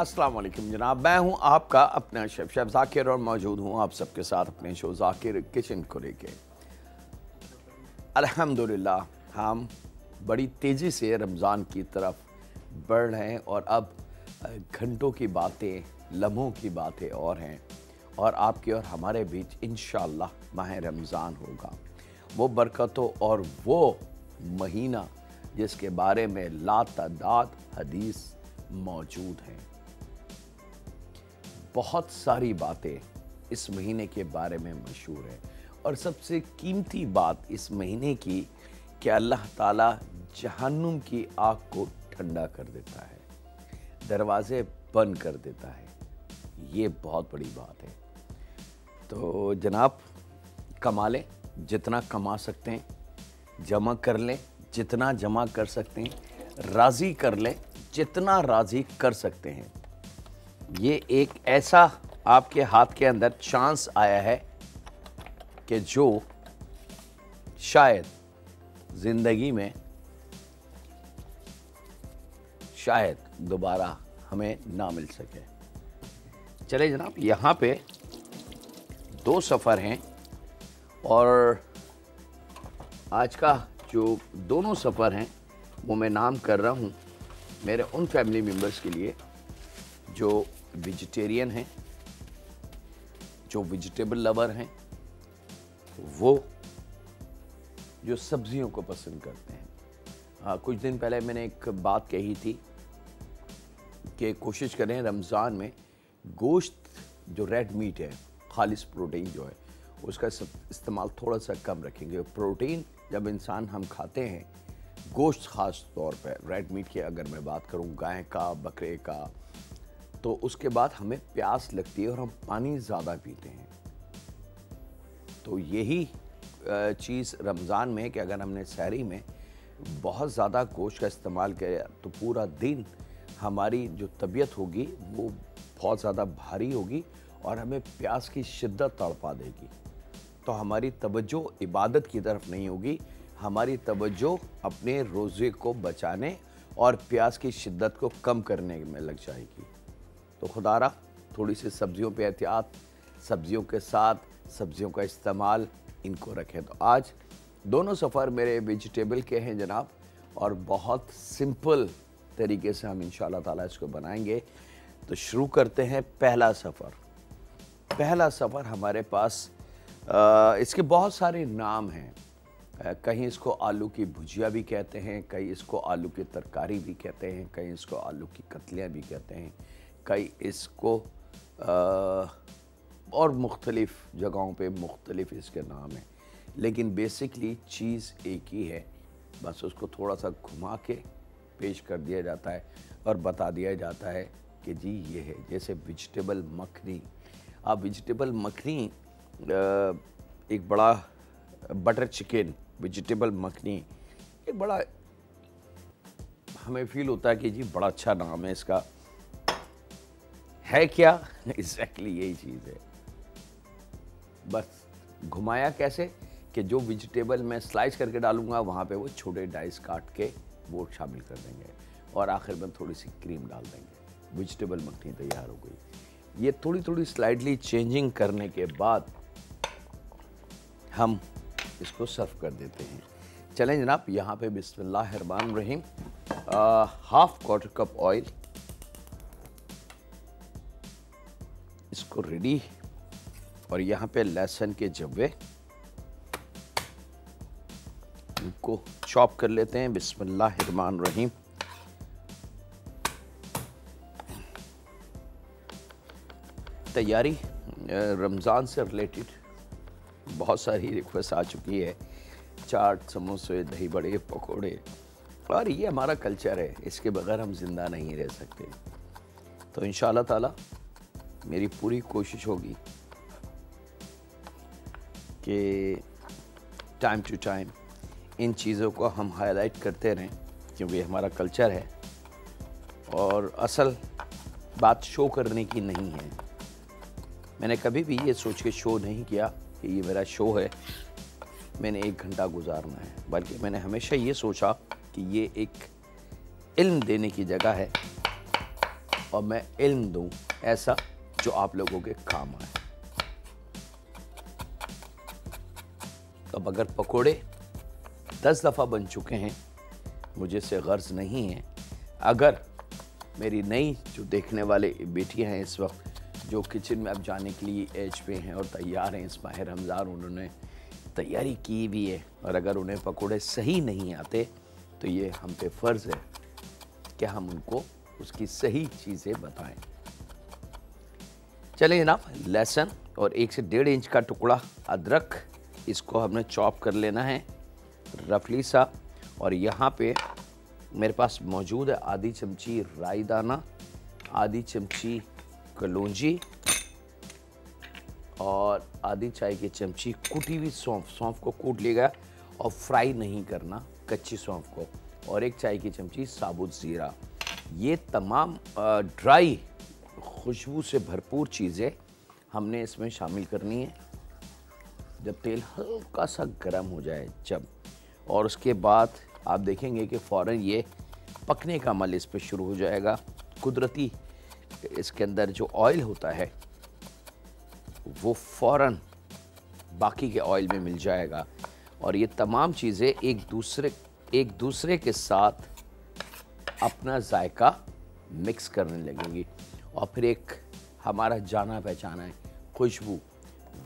अस्सलाम वालेकुम जनाब, मैं हूं आपका अपना शेफ ज़ाकिर और मौजूद हूं आप सबके साथ अपने शो ज़ाकिर किचन को लेके। अल्हम्दुलिल्लाह हम बड़ी तेज़ी से रमज़ान की तरफ बढ़ रहे हैं और अब घंटों की बातें, लम्हों की बातें और हैं और आपके और हमारे बीच इंशाअल्लाह माह रमज़ान होगा, वो बरकतों और वो महीना जिसके बारे में लातादाद हदीस मौजूद हैं। बहुत सारी बातें इस महीने के बारे में मशहूर है और सबसे कीमती बात इस महीने की कि अल्लाह ताला जहन्नुम की आग को ठंडा कर देता है, दरवाजे बंद कर देता है। ये बहुत बड़ी बात है। तो जनाब कमा लें जितना कमा सकते हैं, जमा कर लें जितना जमा कर सकते हैं, राज़ी कर लें जितना राज़ी कर सकते हैं। ये एक ऐसा आपके हाथ के अंदर चांस आया है कि जो शायद ज़िंदगी में शायद दोबारा हमें ना मिल सके। चले जनाब, यहाँ पे 2 सफ़र हैं और आज का जो दोनों सफ़र हैं वो मैं नाम कर रहा हूँ मेरे उन फैमिली मेम्बर्स के लिए जो वेजिटेरियन हैं, जो वेजिटेबल लवर हैं, वो जो सब्जियों को पसंद करते हैं। कुछ दिन पहले मैंने एक बात कही थी कि कोशिश करें रमज़ान में गोश्त जो रेड मीट है, खालिस प्रोटीन जो है, उसका इस्तेमाल थोड़ा सा कम रखेंगे। प्रोटीन जब इंसान हम खाते हैं, गोश्त ख़ास तौर पर रेड मीट की अगर मैं बात करूं, गाय का, बकरे का, तो उसके बाद हमें प्यास लगती है और हम पानी ज़्यादा पीते हैं। तो यही चीज़ रमज़ान में कि अगर हमने सहरी में बहुत ज़्यादा गोश्त का इस्तेमाल किया तो पूरा दिन हमारी जो तबीयत होगी वो बहुत ज़्यादा भारी होगी और हमें प्यास की शिद्दत तड़पा देगी। तो हमारी तवज्जो इबादत की तरफ नहीं होगी, हमारी तवज्जो अपने रोज़े को बचाने और प्यास की शिद्दत को कम करने में लग जाएगी। तो खुदारा थोड़ी सी सब्जियों पे एहतियात, सब्जियों के साथ सब्जियों का इस्तेमाल इनको रखें। तो आज दोनों सफ़र मेरे वेजिटेबल के हैं जनाब और बहुत सिंपल तरीके से हम इंशाअल्लाह ताला इसको बनाएंगे। तो शुरू करते हैं पहला सफ़र। पहला सफ़र हमारे पास इसके बहुत सारे नाम हैं। कहीं इसको आलू की भुजिया भी कहते हैं, कहीं इसको आलू की तरकारी भी कहते हैं, कहीं इसको आलू की कतलियाँ भी कहते हैं, कहीं इसको और मुख्तलिफ़ जगहों पे मुख्तलिफ़ इसके नाम हैं, लेकिन बेसिकली चीज़ एक ही है। बस उसको थोड़ा सा घुमा के पेश कर दिया जाता है और बता दिया जाता है कि जी ये है। जैसे वेजिटेबल मखनी, आप वेजिटेबल मखनी एक बड़ा बटर चिकन वेजिटेबल मखनी एक बड़ा हमें फील होता है कि जी बड़ा अच्छा नाम है इसका, है क्या? एग्जैक्टली यही चीज़ है। बस घुमाया कैसे कि जो वेजिटेबल मैं स्लाइस करके डालूंगा वहाँ पे वो छोटे डाइस काट के वो शामिल कर देंगे और आखिर में थोड़ी सी क्रीम डाल देंगे। वेजिटेबल मखनी तैयार हो गई। ये थोड़ी थोड़ी स्लाइडली चेंजिंग करने के बाद हम इसको सर्व कर देते हैं। चलें जनाब, यहाँ पे बिस्मिल्लाहिर्रहमानिर्रहीम हाफ क्वार्टर कप ऑयल, इसको रेडी, और यहाँ पे लहसुन के जब्वे इनको चॉप कर लेते हैं। बिस्मिल्लाहिर्रहमानिर्रहीम। तैयारी रमज़ान से रिलेटेड बहुत सारी रिक्वेस्ट आ चुकी है, चाट, समोसे, दही बड़े, पकोड़े, और ये हमारा कल्चर है, इसके बगैर हम ज़िंदा नहीं रह सकते। तो इंशाअल्लाह ताला मेरी पूरी कोशिश होगी कि टाइम टू टाइम इन चीज़ों को हम हाईलाइट करते रहें, क्योंकि हमारा कल्चर है और असल बात शो करने की नहीं है। मैंने कभी भी ये सोच के शो नहीं किया कि ये मेरा शो है, मैंने 1 घंटा गुजारना है, बल्कि मैंने हमेशा ये सोचा कि ये एक इल्म देने की जगह है और मैं इल्म दूं ऐसा जो आप लोगों के काम आए। तो अब अगर पकोड़े 10 दफ़ा बन चुके हैं, मुझे से गर्ज नहीं है। अगर मेरी नई जो देखने वाले बेटियां हैं इस वक्त, जो किचन में अब जाने के लिए एज पे हैं और तैयार हैं, इस माह रमज़ान उन्होंने तैयारी की भी है, और अगर उन्हें पकोड़े सही नहीं आते तो ये हम पे फ़र्ज़ है कि हम उनको उसकी सही चीज़ें बताएं। चलिए जनाब, लहसुन और 1 से 1.5 इंच का टुकड़ा अदरक, इसको हमने चॉप कर लेना है रफली सा। और यहाँ पे मेरे पास मौजूद है आधी चमची राई दाना, आधी चमची कलौंजी और आधी चाय की चमची कुटी हुई सौंफ। सौंफ को कूट लिया और फ्राई नहीं करना, कच्ची सौंफ को। और 1 चाय की चमची साबुत ज़ीरा। ये तमाम ड्राई खुशबू से भरपूर चीज़ें हमने इसमें शामिल करनी है। जब तेल हल्का सा गर्म हो जाए और उसके बाद आप देखेंगे कि फ़ौरन ये पकने का अमल इस पर शुरू हो जाएगा। कुदरती इसके अंदर जो ऑयल होता है वो फ़ौरन बाकी के ऑयल में मिल जाएगा और ये तमाम चीज़ें एक दूसरे के साथ अपना जायका मिक्स करने लगेंगी और फिर एक हमारा जाना पहचाना है खुशबू,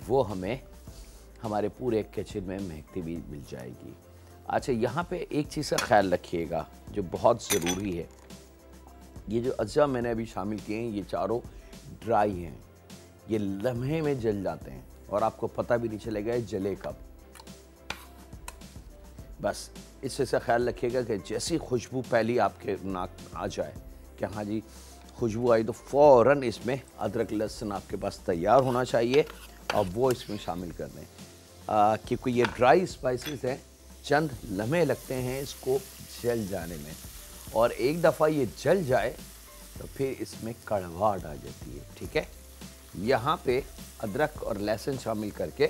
वो हमें हमारे पूरे किचन में महकती भी मिल जाएगी। अच्छा, यहाँ पे एक चीज़ का ख्याल रखिएगा जो बहुत ज़रूरी है। ये जो अज्जा मैंने अभी शामिल किए हैं, ये चारों ड्राई हैं, ये लम्हे में जल जाते हैं और आपको पता भी नहीं चलेगा ये जले कब। बस इससे से ख्याल रखिएगा कि जैसी खुशबू पहली आपके नाक आ जाए कि हाँ जी खुशबू आई, तो फ़ौरन इसमें अदरक लहसुन आपके पास तैयार होना चाहिए और वो इसमें शामिल कर दें। क्योंकि ये ड्राई स्पाइसेस हैं, चंद लम्हे लगते हैं इसको जल जाने में, और एक दफ़ा ये जल जाए तो फिर इसमें कड़वाहट आ जाती है। ठीक है, यहाँ पे अदरक और लहसुन शामिल करके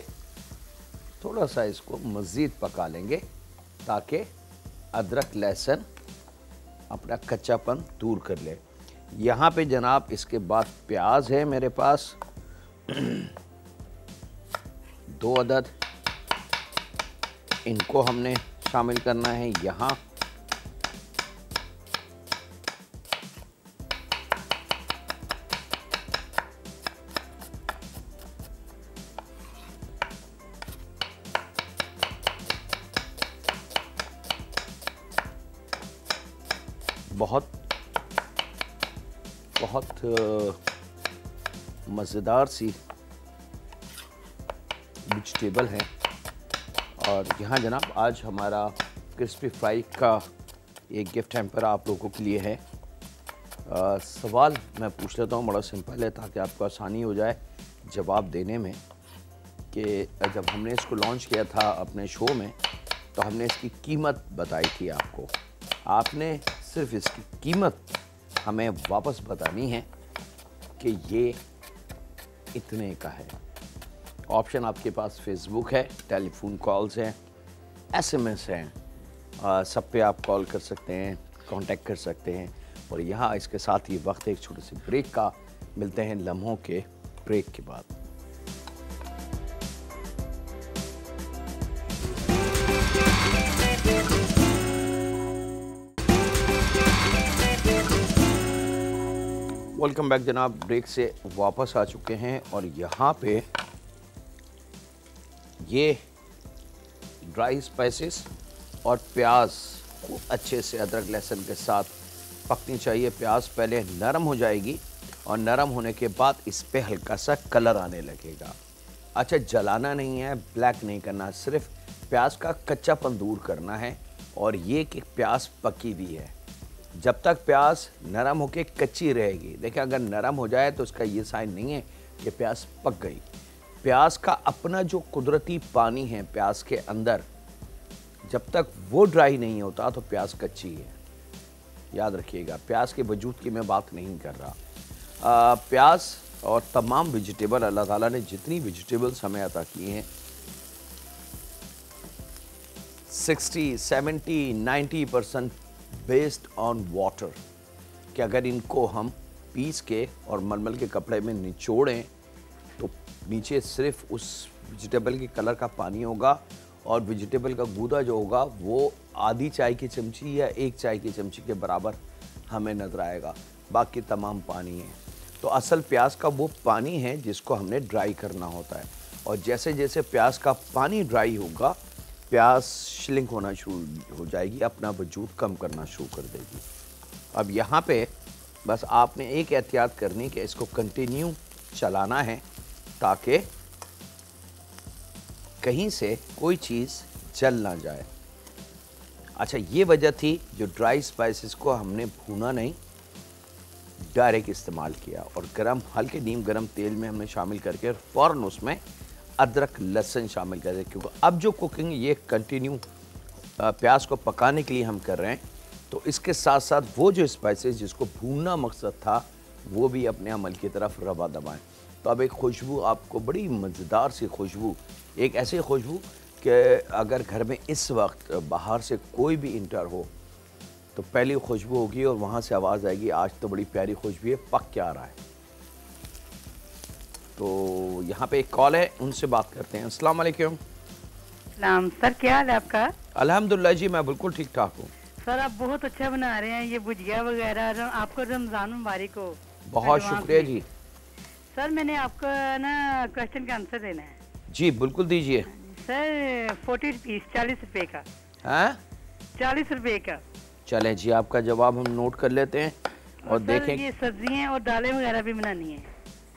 थोड़ा सा इसको मज़ीद पका लेंगे ताकि अदरक लहसुन अपना कच्चापन दूर कर ले। यहाँ पे जनाब इसके बाद प्याज है मेरे पास 2 अदद, इनको हमने शामिल करना है यहाँ। बहुत मज़ेदार सी वेजिटेबल है। और यहाँ जनाब आज हमारा क्रिस्पी फ्राई का एक गिफ्ट हैम्पर आप लोगों के लिए है। सवाल मैं पूछ लेता हूँ, बड़ा सिंपल है ताकि आपको आसानी हो जाए जवाब देने में, कि जब हमने इसको लॉन्च किया था अपने शो में तो हमने इसकी कीमत बताई थी आपको। आपने सिर्फ इसकी कीमत हमें वापस बतानी है कि ये इतने का है। ऑप्शन आपके पास फेसबुक है, टेलीफोन कॉल्स हैं, एसएमएस हैं, सब पे आप कॉल कर सकते हैं, कांटेक्ट कर सकते हैं। और यहाँ इसके साथ ही वक्त एक छोटे से ब्रेक का, मिलते हैं लम्हों के ब्रेक के बाद। वेलकम बैक जनाब, ब्रेक से वापस आ चुके हैं और यहाँ पे ये ड्राई स्पाइसेस और प्याज को अच्छे से अदरक लहसुन के साथ पकनी चाहिए। प्याज पहले नरम हो जाएगी और नरम होने के बाद इस पे हल्का सा कलर आने लगेगा। अच्छा, जलाना नहीं है, ब्लैक नहीं करना, सिर्फ प्याज का कच्चापन दूर करना है। और ये कि प्याज पकी भी है, जब तक प्याज नरम होके कच्ची रहेगी। देखिए, अगर नरम हो जाए तो उसका ये साइन नहीं है कि प्याज पक गई। प्याज का अपना जो कुदरती पानी है प्याज के अंदर, जब तक वो ड्राई नहीं होता तो प्याज कच्ची है। याद रखिएगा, प्याज के वजूद की मैं बात नहीं कर रहा। प्याज और तमाम वेजिटेबल, अल्लाह ताला ने जितनी वेजिटेबल्स हमें अता की हैं 60, 70, 90% बेस्ड ऑन वाटर, कि अगर इनको हम पीस के और मलमल के कपड़े में निचोड़ें तो नीचे सिर्फ उस वेजिटेबल के कलर का पानी होगा और वेजिटेबल का गूदा जो होगा वो आधी चाय की चमची या 1 चाय की चमची के बराबर हमें नज़र आएगा, बाकी तमाम पानी है। तो असल प्याज का वो पानी है जिसको हमने ड्राई करना होता है, और जैसे जैसे प्याज का पानी ड्राई होगा प्याज श्रिंक होना शुरू हो जाएगी, अपना वजूद कम करना शुरू कर देगी। अब यहाँ पे बस आपने एक एहतियात करनी कि इसको कंटिन्यू चलाना है ताकि कहीं से कोई चीज़ जल ना जाए। अच्छा, ये वजह थी जो ड्राई स्पाइसेस को हमने भूना नहीं, डायरेक्ट इस्तेमाल किया और गरम हल्के नीम गरम तेल में हमने शामिल करके फ़ौरन उसमें अदरक लहसुन शामिल कर दिया, क्योंकि अब जो कुकिंग ये कंटिन्यू प्याज को पकाने के लिए हम कर रहे हैं, तो इसके साथ साथ वो जो स्पाइसेस जिसको भूनना मकसद था वो भी अपने अमल की तरफ रवा दबाएं। तो अब एक खुशबू आपको, बड़ी मज़ेदार सी खुशबू, एक ऐसी खुशबू कि अगर घर में इस वक्त बाहर से कोई भी इंटर हो तो पहली खुशबू होगी और वहाँ से आवाज़ आएगी आज तो बड़ी प्यारी खुशबू है, पक क्या रहा है। तो यहाँ पे एक कॉल है, उनसे बात करते हैं। अस्सलाम वालेकुम। सलाम सर, क्या हाल है आपका? अल्हम्दुलिल्लाह जी, मैं बिल्कुल ठीक ठाक हूँ। सर आप बहुत अच्छा बना रहे हैं ये भुजिया वगैरह, आपको रमज़ान मुबारक हो। बहुत शुक्रिया जी। सर मैंने आपको ना क्वेश्चन का आंसर देना है। जी बिल्कुल दीजिए। सर 40 रुपीज़, 40 रुपए का। हैं? 40 रुपए का। चलें जी, आपका जवाब हम नोट कर लेते हैं और देखें। ये सब्जियां और दालें वगैरह भी बनानी है।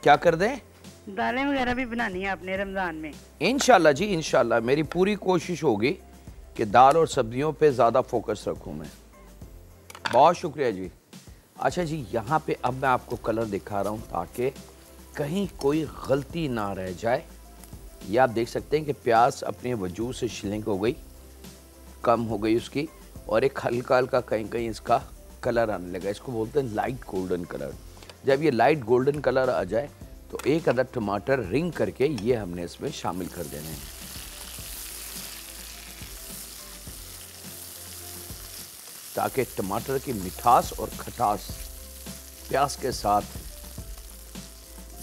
क्या कर दें? दालें वगैरह भी बनानी है आपने रमज़ान में। इंशाल्लाह जी, इंशाल्लाह मेरी पूरी कोशिश होगी कि दाल और सब्जियों पे ज़्यादा फोकस रखूं मैं। बहुत शुक्रिया जी। अच्छा जी, यहाँ पे अब मैं आपको कलर दिखा रहा हूँ ताकि कहीं कोई गलती ना रह जाए। ये आप देख सकते हैं कि प्याज अपने वजूद से श्रिंक हो गई, कम हो गई उसकी, और एक हल्का हल्का कहीं कहीं इसका कलर आने लगा। इसको बोलते हैं लाइट गोल्डन कलर। जब ये लाइट गोल्डन कलर आ जाए तो एक अदद टमाटर रिंग करके ये हमने इसमें शामिल कर देने हैं। ताकि टमाटर की मिठास और खटास प्याज के साथ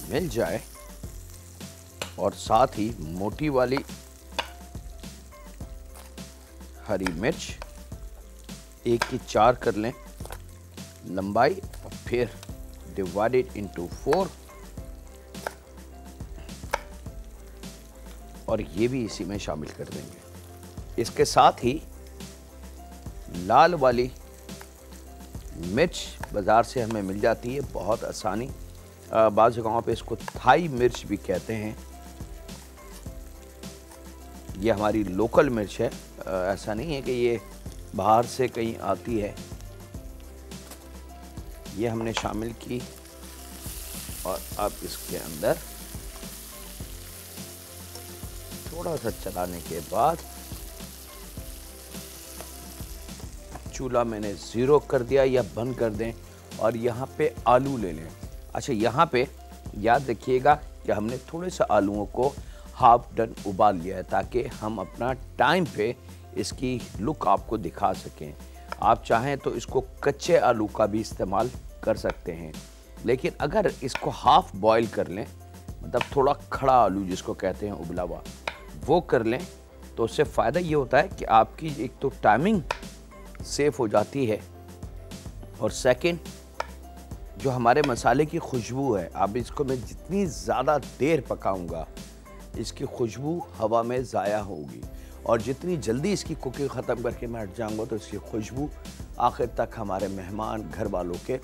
मिल जाए, और साथ ही मोटी वाली हरी मिर्च 1 की 4 कर लें लंबाई, और फिर डिवाइडेड इनटू 4, और ये भी इसी में शामिल कर देंगे। इसके साथ ही लाल वाली मिर्च बाज़ार से हमें मिल जाती है बहुत आसानी, बाज़ जगहों पे इसको थाई मिर्च भी कहते हैं। ये हमारी लोकल मिर्च है, ऐसा नहीं है कि ये बाहर से कहीं आती है। ये हमने शामिल की, और अब इसके अंदर थोड़ा सा चलाने के बाद चूल्हा मैंने 0 कर दिया या बंद कर दें, और यहाँ पे आलू ले लें। अच्छा, यहाँ पे याद रखिएगा कि हमने थोड़े से आलूओं को हाफ डन उबाल लिया है ताकि हम अपना टाइम पे इसकी लुक आपको दिखा सकें। आप चाहें तो इसको कच्चे आलू का भी इस्तेमाल कर सकते हैं, लेकिन अगर इसको हाफ बॉईल कर लें, मतलब थोड़ा खड़ा आलू जिसको कहते हैं उबला हुआ, वो कर लें, तो उससे फ़ायदा ये होता है कि आपकी एक तो टाइमिंग सेफ हो जाती है, और सेकंड जो हमारे मसाले की खुशबू है, अब इसको मैं जितनी ज़्यादा देर पकाऊंगा इसकी खुशबू हवा में ज़ाया होगी, और जितनी जल्दी इसकी कुकिंग ख़त्म करके मैं हट जाऊंगा तो इसकी खुशबू आखिर तक हमारे मेहमान घर वालों के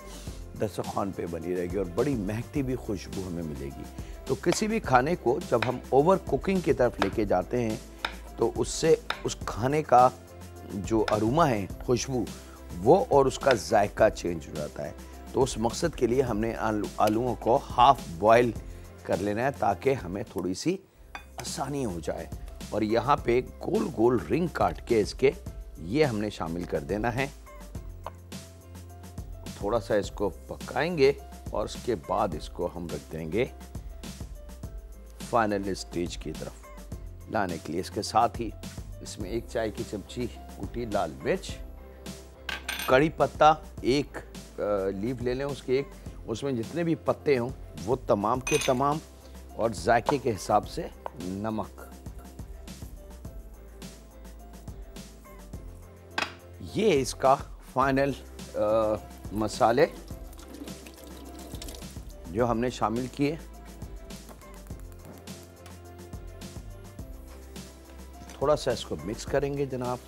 दस्तरखान पे बनी रहेगी, और बड़ी महकती भी खुशबू हमें मिलेगी। तो किसी भी खाने को जब हम ओवर कुकिंग की तरफ लेके जाते हैं तो उससे उस खाने का जो अरोमा है, खुशबू, वो और उसका जायका चेंज हो जाता है। तो उस मकसद के लिए हमने आलूओं को हाफ बॉयल कर लेना है ताकि हमें थोड़ी सी आसानी हो जाए। और यहाँ पे गोल गोल रिंग काट के इसके ये हमने शामिल कर देना है। थोड़ा सा इसको पकाएंगे और उसके बाद इसको हम रख देंगे फाइनल स्टेज की तरफ लाने के लिए। इसके साथ ही इसमें 1 चाय की चमची कुटी लाल मिर्च, कड़ी पत्ता 1 लीफ ले लें उसके 1, उसमें जितने भी पत्ते हों वो तमाम के तमाम, और जायके के हिसाब से नमक। ये इसका फाइनल मसाले जो हमने शामिल किए। थोड़ा सा इसको मिक्स करेंगे जनाब।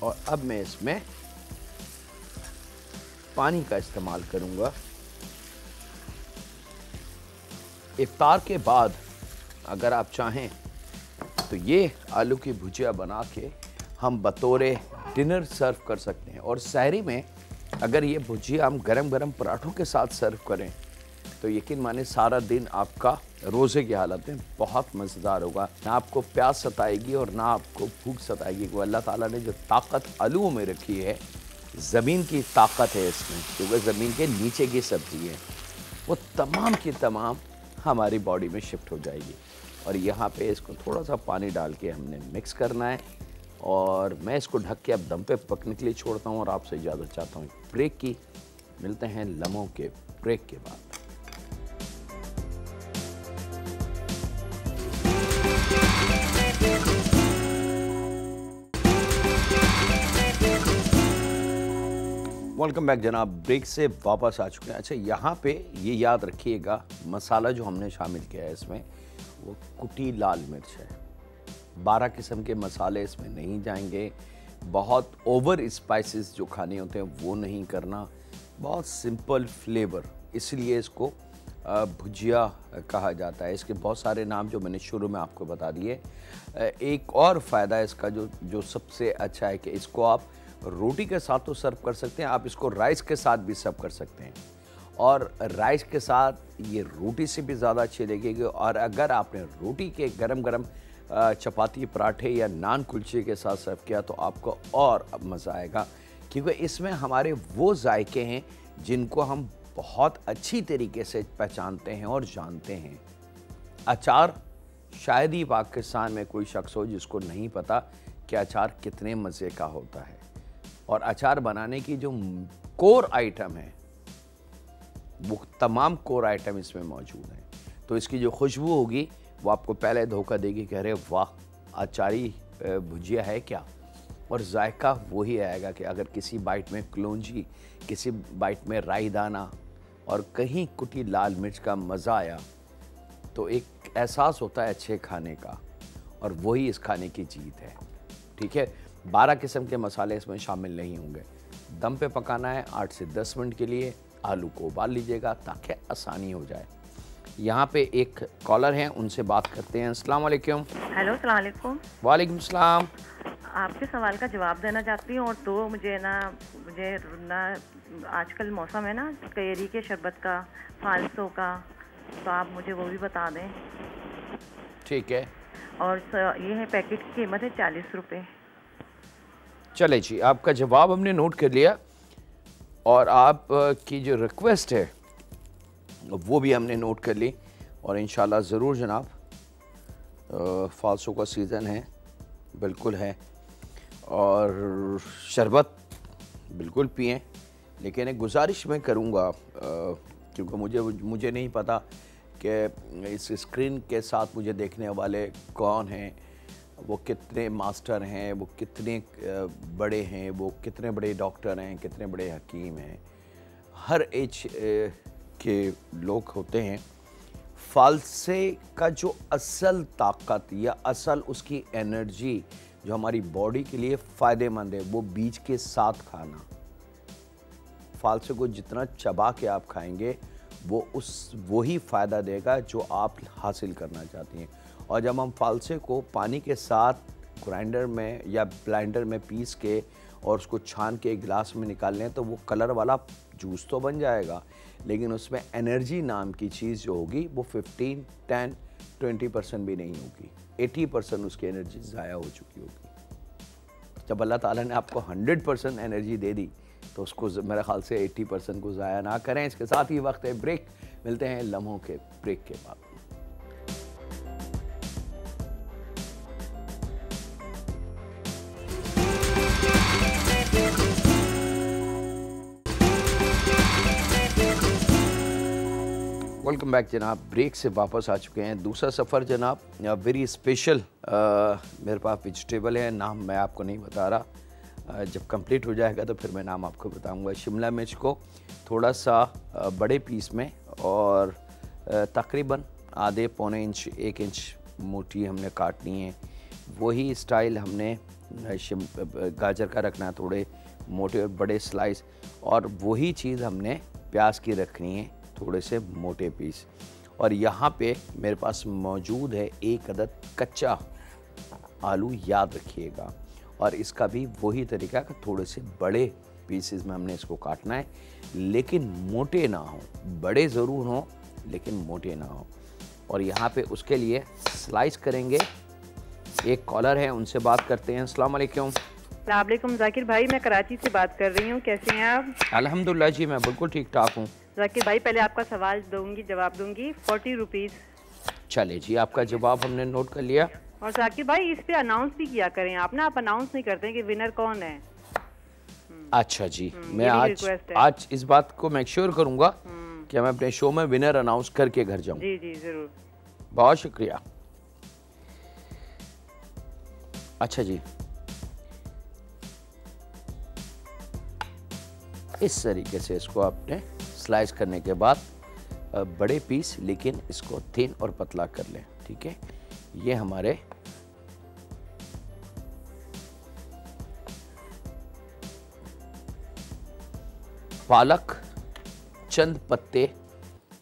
और अब मैं इसमें पानी का इस्तेमाल करूंगा। इफ्तार के बाद अगर आप चाहें तो ये आलू की भुजिया बना के हम बतौरे डिनर सर्व कर सकते हैं। और सहरी में अगर ये भुजिया हम गरम गरम पराठों के साथ सर्व करें तो यकीन माने सारा दिन आपका रोज़े की हालत में बहुत मज़ेदार होगा। ना आपको प्यास सताएगी और ना आपको भूख सताएगी। वो अल्लाह ताला ने जो ताकत आलूओं में रखी है, ज़मीन की ताकत है इसमें, क्योंकि ज़मीन के नीचे की सब्ज़ी है, वो तमाम की तमाम हमारी बॉडी में शिफ्ट हो जाएगी। और यहाँ पे इसको थोड़ा सा पानी डाल के हमने मिक्स करना है। और मैं इसको ढक के अब दम पे पकने के लिए छोड़ता हूँ और आपसे इजाज़त चाहता हूँ ब्रेक की। मिलते हैं लम्हों के ब्रेक के बाद। वेलकम बैक जनाब। ब्रेक से वापस आ चुके हैं। अच्छा, यहाँ पे ये याद रखिएगा, मसाला जो हमने शामिल किया है इसमें वो कुटी लाल मिर्च है। 12 किस्म के मसाले इसमें नहीं जाएंगे। बहुत ओवर स्पाइसेस जो खाने होते हैं वो नहीं करना। बहुत सिंपल फ्लेवर, इसलिए इसको भुजिया कहा जाता है। इसके बहुत सारे नाम जो मैंने शुरू में आपको बता दिए। एक और फ़ायदा इसका जो सबसे अच्छा है कि इसको आप रोटी के साथ तो सर्व कर सकते हैं, आप इसको राइस के साथ भी सर्व कर सकते हैं। और राइस के साथ ये रोटी से भी ज़्यादा अच्छी लगेगी। और अगर आपने रोटी के गरम गरम चपाती, पराठे या नान कुलचे के साथ सर्व किया तो आपको और मज़ा आएगा, क्योंकि इसमें हमारे वो जायके हैं जिनको हम बहुत अच्छी तरीके से पहचानते हैं और जानते हैं। अचार, शायद ही पाकिस्तान में कोई शख्स हो जिसको नहीं पता कि अचार कितने मज़े का होता है। और अचार बनाने की जो कोर आइटम है वो तमाम कोर आइटम इसमें मौजूद हैं। तो इसकी जो खुशबू होगी वो आपको पहले धोखा देगी, कह रहे वाह अचारी भुजिया है क्या। और जायका वही आएगा कि अगर किसी बाइट में कलौंजी, किसी बाइट में राई दाना और कहीं कुटी लाल मिर्च का मज़ा आया तो एक एहसास होता है अच्छे खाने का। और वही इस खाने की जीत है। ठीक है, 12 किस्म के मसाले इसमें शामिल नहीं होंगे। दम पे पकाना है 8 से 10 मिनट के लिए। आलू को उबाल लीजिएगा ताकि आसानी हो जाए। यहाँ पे एक कॉलर हैं, उनसे बात करते हैं। अस्सलाम वालेकुम। हेलो, अस्सलाम वालेकुम। वालेकुम सलाम। आपके सवाल का जवाब देना चाहती हूँ। और तो मुझे ना आजकल मौसम है ना कैरी के शरबत का, फालसो का, तो आप मुझे वो भी बता दें। ठीक है। और ये है, पैकेट की कीमत है 40 रुपये। चले जी, आपका जवाब हमने नोट कर लिया और आप की जो रिक्वेस्ट है वो भी हमने नोट कर ली। और इंशाल्लाह ज़रूर जनाब, फालसो का सीज़न है, बिल्कुल है। और शरबत बिल्कुल पिएं। लेकिन एक गुजारिश मैं करूँगा, क्योंकि मुझे नहीं पता कि इस स्क्रीन के साथ मुझे देखने वाले कौन हैं, वो कितने मास्टर हैं, वो कितने बड़े हैं, वो कितने बड़े डॉक्टर हैं, कितने बड़े हकीम हैं। हर एज के लोग होते हैं। फालसे का जो असल ताकत या असल उसकी एनर्जी जो हमारी बॉडी के लिए फ़ायदेमंद है वो बीज के साथ खाना। फालसे को जितना चबा के आप खाएंगे वही फ़ायदा देगा जो आप हासिल करना चाहती हैं। और जब हम फालसे को पानी के साथ ग्राइंडर में या ब्लेंडर में पीस के और उसको छान के एक गिलास में निकाल लें तो वो कलर वाला जूस तो बन जाएगा, लेकिन उसमें एनर्जी नाम की चीज़ जो होगी वो 15, 10, 20% भी नहीं होगी। 80% उसकी एनर्जी ज़ाया हो चुकी होगी। जब अल्लाह ताला ने आपको 100% एनर्जी दे दी तो उसको मेरे ख्याल से 80% को ज़ाया ना करें। इसके साथ ही वक्त है ब्रेक। मिलते हैं लम्हों के ब्रेक के बाद। वेलकम बैक जनाब। ब्रेक से वापस आ चुके हैं। दूसरा सफ़र जनाब वेरी स्पेशल। मेरे पास वेजिटेबल है, नाम मैं आपको नहीं बता रहा, जब कंप्लीट हो जाएगा तो फिर मैं नाम आपको बताऊंगा। शिमला मिर्च को थोड़ा सा बड़े पीस में और तकरीबन आधे पौने इंच 1 इंच मोटी हमने काटनी है। वही स्टाइल हमने गाजर का रखना है, थोड़े मोटे और बड़े स्लाइस, और वही चीज़ हमने प्याज की रखनी है, थोड़े से मोटे पीस। और यहाँ पे मेरे पास मौजूद है 1 अदद कच्चा आलू, याद रखिएगा। और इसका भी वही तरीका कि थोड़े से बड़े पीसेस में हमने इसको काटना है, लेकिन मोटे ना हो, बड़े ज़रूर हों लेकिन मोटे ना हो। और यहाँ पे उसके लिए स्लाइस करेंगे। एक कॉलर है, उनसे बात करते हैं। अस्सलाम वालेकुम। वालेकुम जाकिर भाई, मैं कराची से बात कर रही हूँ, कैसे हैं आप? अल्हम्दुलिल्लाह जी, मैं बिल्कुल ठीक ठाक हूँ। जाकिर भाई, पहले आपका सवाल दूंगी, जवाब दूंगी। 40 रुपीज़। चले जी, आपका जवाब हमने नोट कर लिया। और जाकिर भाई, इस पे अनाउंस भी किया करें आप ना, आप अनाउंस नहीं करते कि विनर कौन है। अच्छा जी, मैं आज इस बात को मेक श्योर करूँगा कि मैं अपने शो में विनर अनाउंस करके घर जाऊँ। जी जी ज़रूर। बहुत शुक्रिया। अच्छा जी, इस तरीके से इसको आपने स्लाइस करने के बाद बड़े पीस, लेकिन इसको थिन और पतला कर लें, ठीक है। ये हमारे पालक, चंद पत्ते,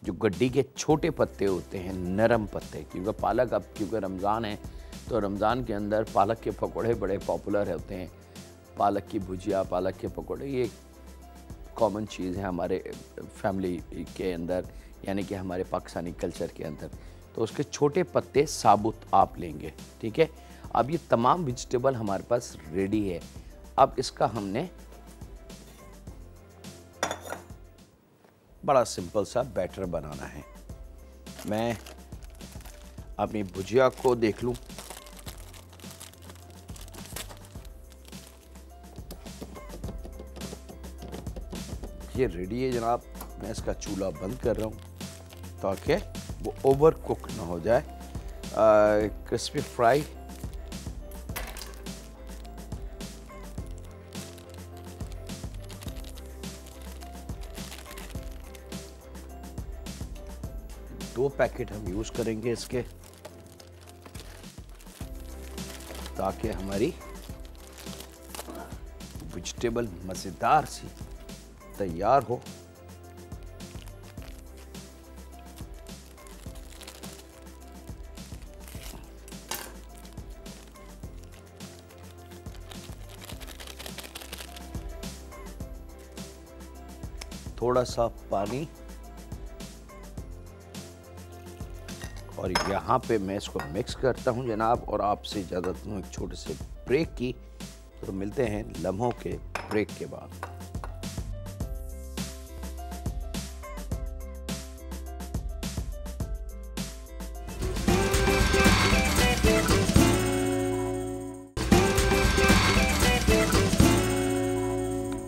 जो गड्डी के छोटे पत्ते होते हैं, नरम पत्ते, क्योंकि पालक अब क्योंकि रमज़ान है तो रमज़ान के अंदर पालक के पकौड़े बड़े पॉपुलर होते हैं। पालक की भुजिया, पालक के पकौड़े, ये कॉमन चीज़ है हमारे फैमिली के अंदर, यानी कि हमारे पाकिस्तानी कल्चर के अंदर। तो उसके छोटे पत्ते साबुत आप लेंगे, ठीक है। अब ये तमाम वेजिटेबल हमारे पास रेडी है। अब इसका हमने बड़ा सिंपल सा बैटर बनाना है। मैं अपनी भुजिया को देख लूँ। ये रेडी है जनाब। मैं इसका चूल्हा बंद कर रहा हूँ ताकि वो ओवर कुक ना हो जाए। क्रिस्पी फ्राई दो पैकेट हम यूज़ करेंगे इसके, ताकि हमारी वेजिटेबल मज़ेदार सी तैयार हो। थोड़ा सा पानी, और यहाँ पे मैं इसको मिक्स करता हूँ जनाब। और आपसे इजाज़त लूँ एक छोटे से ब्रेक की, तो मिलते हैं लम्हों के ब्रेक के बाद।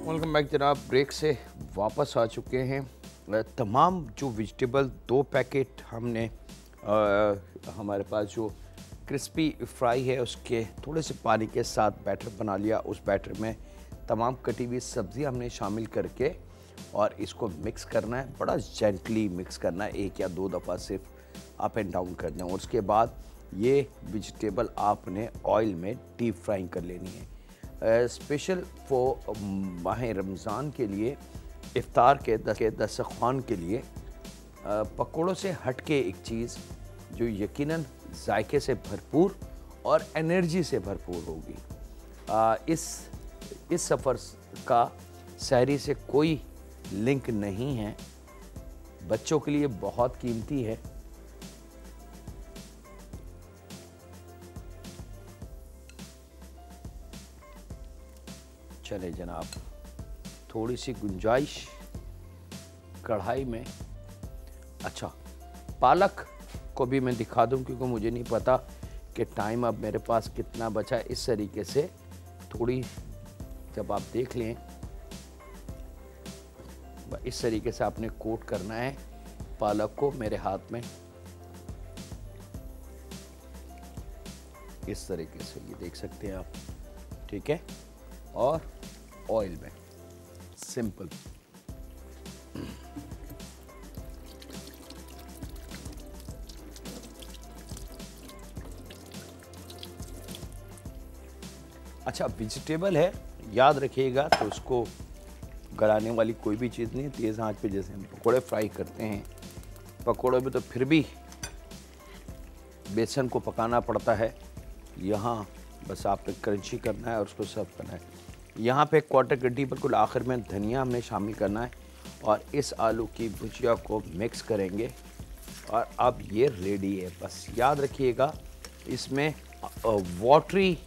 वेलकम बैक जनाब। ब्रेक से वापस आ चुके हैं। तमाम जो वेजिटेबल 2 पैकेट हमने हमारे पास जो क्रिस्पी फ्राई है उसके थोड़े से पानी के साथ बैटर बना लिया। उस बैटर में तमाम कटी हुई सब्ज़ी हमने शामिल करके और इसको मिक्स करना है, बड़ा जेंटली मिक्स करना है, 1 या 2 दफ़ा सिर्फ अप एंड डाउन करना है। और उसके बाद ये वेजिटेबल आपने ऑयल में डीप फ्राइंग कर लेनी है। स्पेशल फॉर माह रमज़ान के लिए, इफ्तार के दस्तरख़्वान के लिए पकौड़ों से हट के एक चीज़ जो यकीनन जायके से भरपूर और एनर्जी से भरपूर होगी। इस सफ़र का सहरी से कोई लिंक नहीं है, बच्चों के लिए बहुत कीमती है। चले जनाब, थोड़ी सी गुंजाइश कढ़ाई में। अच्छा, पालक को भी मैं दिखा दूं क्योंकि मुझे नहीं पता कि टाइम अब मेरे पास कितना बचा है। इस तरीके से थोड़ी जब आप देख लें, इस तरीके से आपने कोट करना है पालक को मेरे हाथ में इस तरीके से, ये देख सकते हैं आप, ठीक है, और ऑयल में सिंपल। अच्छा, वेजिटेबल है, याद रखिएगा, तो उसको गलाने वाली कोई भी चीज़ नहीं है। तेज़ आंच पे जैसे हम पकोड़े फ्राई करते हैं, पकोड़े में तो फिर भी बेसन को पकाना पड़ता है, यहाँ बस आपने क्रंची करना है और उसको सर्व करना है। यहाँ पे क्वार्टर गड्डी बिल्कुल आखिर में धनिया हमने शामिल करना है और इस आलू की भुजिया को मिक्स करेंगे और अब ये रेडी है। बस याद रखिएगा, इसमें वाटरी,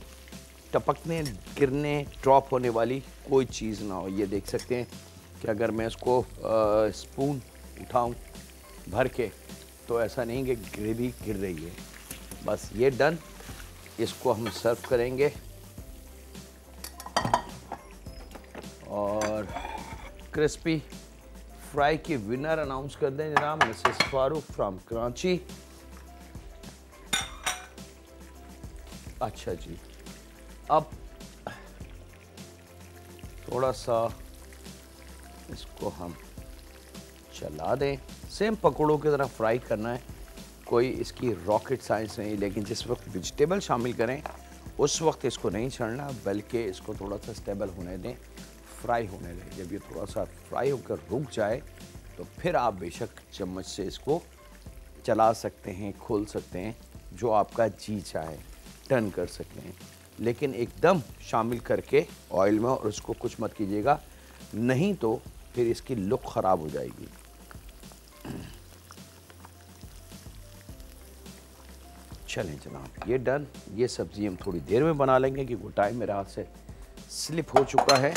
टपकने, गिरने, ड्रॉप होने वाली कोई चीज़ ना हो। ये देख सकते हैं कि अगर मैं इसको स्पून उठाऊं भर के, तो ऐसा नहीं कि ग्रेवी गिर रही है। बस ये डन, इसको हम सर्व करेंगे और क्रिस्पी फ्राई की विनर अनाउंस कर दें जनाब, मिसेस फारूक फ्रॉम कराची। अच्छा जी, अब थोड़ा सा इसको हम चला दें, सेम पकौड़ों की तरह फ्राई करना है, कोई इसकी रॉकेट साइंस नहीं। लेकिन जिस वक्त वेजिटेबल शामिल करें उस वक्त इसको नहीं छड़ना, बल्कि इसको थोड़ा सा स्टेबल होने दें, फ्राई होने दें। जब ये थोड़ा सा फ्राई होकर रुक जाए तो फिर आप बेशक चम्मच से इसको चला सकते हैं, खोल सकते हैं, जो आपका जी चाहे टर्न कर सकते हैं, लेकिन एकदम शामिल करके ऑयल में और उसको कुछ मत कीजिएगा, नहीं तो फिर इसकी लुक ख़राब हो जाएगी। चलें जनाब, ये डन। ये सब्ज़ी हम थोड़ी देर में बना लेंगे क्योंकि टाइम मेरे हाथ से स्लिप हो चुका है।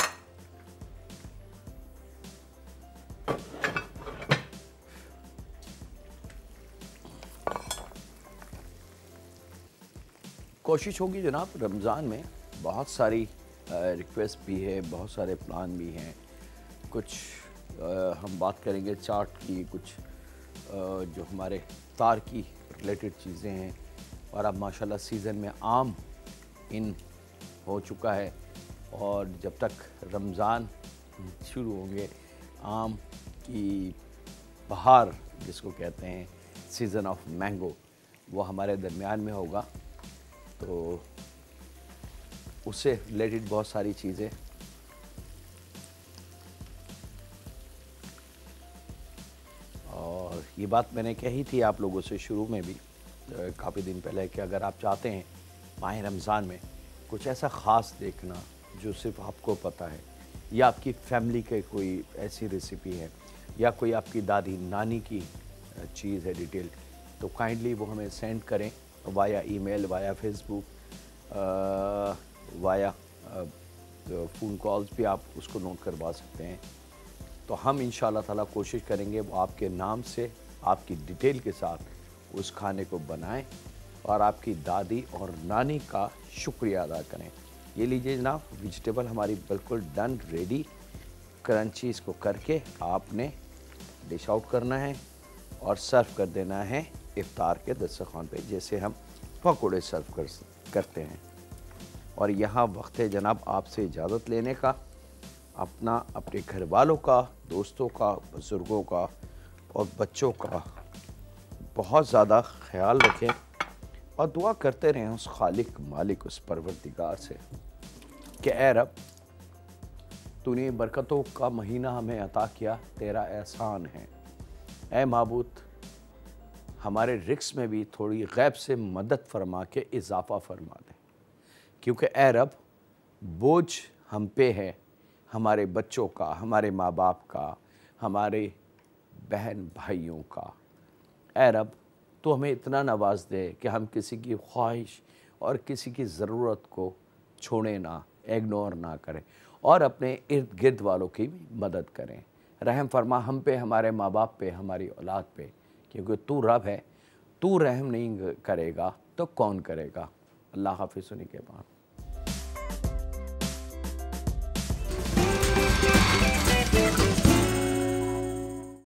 कोशिश होगी जनाब, रमज़ान में बहुत सारी रिक्वेस्ट भी है, बहुत सारे प्लान भी हैं। कुछ हम बात करेंगे चाट की, कुछ जो हमारे इफ्तार की रिलेटेड चीज़ें हैं, और अब माशाल्लाह सीज़न में आम इन हो चुका है और जब तक रमज़ान शुरू होंगे, आम की बहार जिसको कहते हैं, सीज़न ऑफ मैंगो, वो हमारे दरमियान में होगा, तो उससे रिलेटेड बहुत सारी चीज़ें। और ये बात मैंने कही थी आप लोगों से शुरू में भी काफ़ी दिन पहले कि अगर आप चाहते हैं माह रमज़ान में कुछ ऐसा ख़ास देखना जो सिर्फ आपको पता है, या आपकी फैमिली के कोई ऐसी रेसिपी है, या कोई आपकी दादी नानी की चीज़ है डिटेल, तो काइंडली वो हमें सेंड करें via email, via Facebook, via phone calls भी आप उसको नोट करवा सकते हैं। तो हम इंशाअल्लाह ताला कोशिश करेंगे वो आपके नाम से, आपकी डिटेल के साथ उस खाने को बनाएं और आपकी दादी और नानी का शुक्रिया अदा करें। ये लीजिए जनाब, वेजिटेबल हमारी बिल्कुल डन, रेडी, क्रंची। इसको करके आपने डिश आउट करना है और सर्व कर देना है इफ्तार के दस्तरखान पे, जैसे हम पकौड़े सर्व करते हैं। और यहाँ वक्त है जनाब आपसे इजाज़त लेने का, अपना, अपने घर वालों का, दोस्तों का, बुज़ुर्गों का और बच्चों का बहुत ज़्यादा ख्याल रखें और दुआ करते रहें उस खालिक मालिक, उस परवरदिगार से कि ए रब, तूने बरकतों का महीना हमें अता किया, तेरा एहसान है। ए माबूद, हमारे रिक्स में भी थोड़ी गैब से मदद फरमा के इजाफ़ा फरमा दें, क्योंकि ए रब, बोझ हम पे है, हमारे बच्चों का, हमारे माँ बाप का, हमारे बहन भाइयों का। ए रब, तो हमें इतना नवाज दे कि हम किसी की ख्वाहिश और किसी की ज़रूरत को छोड़ें ना, इग्नोर ना करें और अपने इर्द गिर्द वालों की भी मदद करें। रहम फरमा हम पे, हमारे माँ बाप पे, हमारी औलाद पे, क्योंकि तू रब है, तू रहम नहीं करेगा तो कौन करेगा। अल्लाह हाफ़िज़, सुनी के बाद।